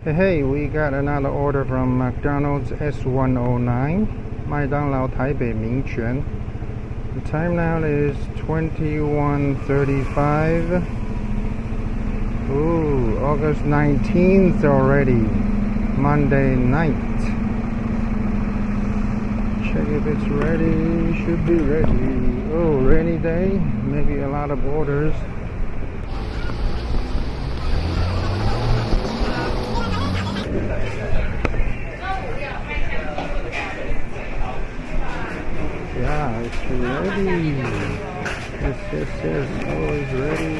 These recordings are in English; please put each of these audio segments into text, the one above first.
Hey, we got another order from McDonald's S109, 麦当劳台北民权. The time now is 21:35. Ooh, August 19th already, Monday night. Check if it's ready. Should be ready. Oh, rainy day, maybe a lot of orders. Yeah, it's ready. Yes. Always ready.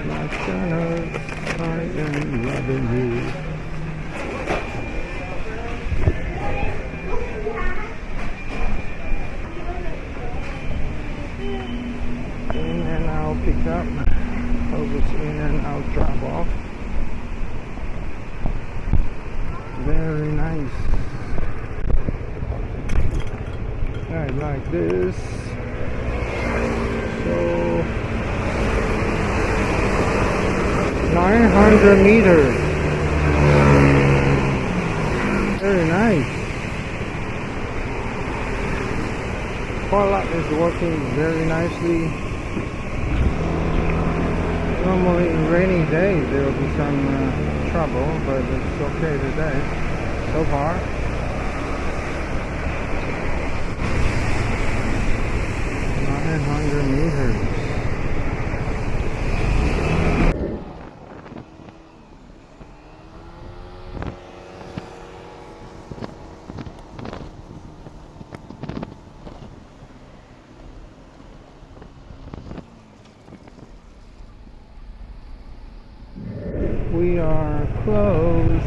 McDonald's, I am loving you. In and out pick up. Hope it's in and out drop off. Very nice. I like this. So 900 meters. Very nice. Quad is working very nicely. Normally in rainy days there will be some trouble, but it's okay today so far. Meters. We are close.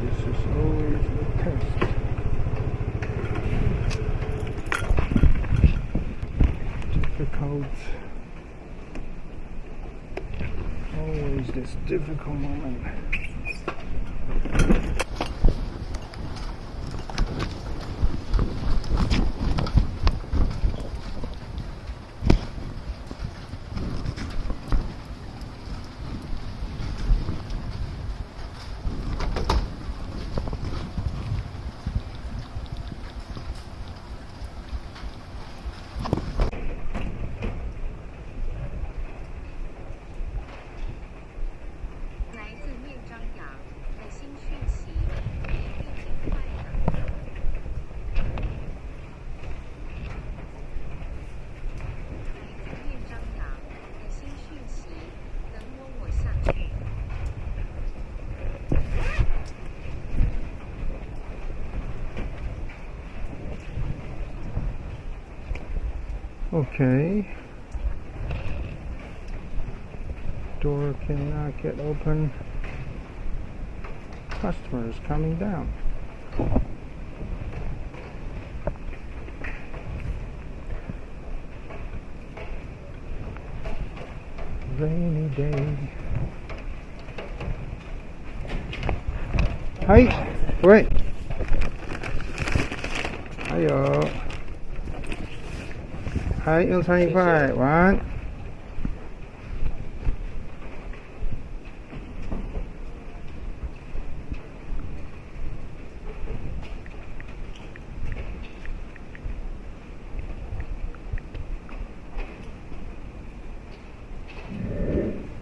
This is always the test. Difficult. Always this difficult moment. Okay. Door cannot get open. Customers coming down. Rainy day. Hi. Wait. Hiyo. Hi, 用餐愉快，晚安。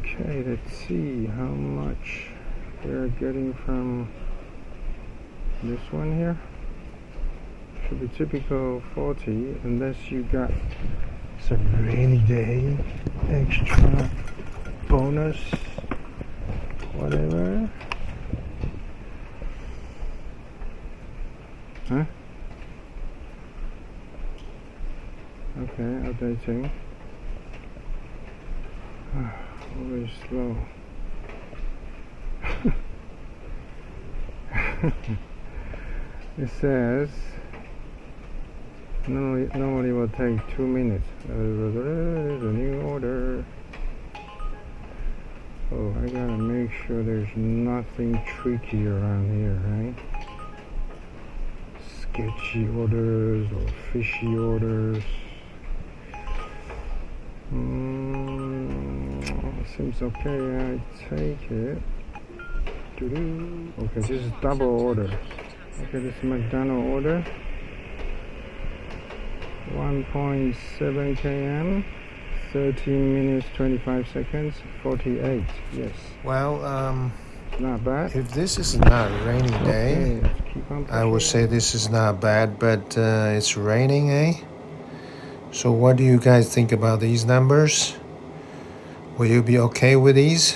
Okay, let's see how much we're getting from this one here. Should be typical 40 unless you got some rainy day extra bonus whatever. Huh? Okay, updating. Always slow. It says Normally will take 2 minutes. There's a new order. Oh, I gotta make sure there's nothing tricky around here, right? Sketchy orders or fishy orders. Seems okay. I take it. Okay, this is double order. Okay, this is McDonald's order. 1.7 km, 13 minutes 25 seconds, 48. Yes. Well, not bad. if this is not a rainy day, I would say this is not bad, but it's raining, eh? So what do you guys think about these numbers? Will you be okay with these?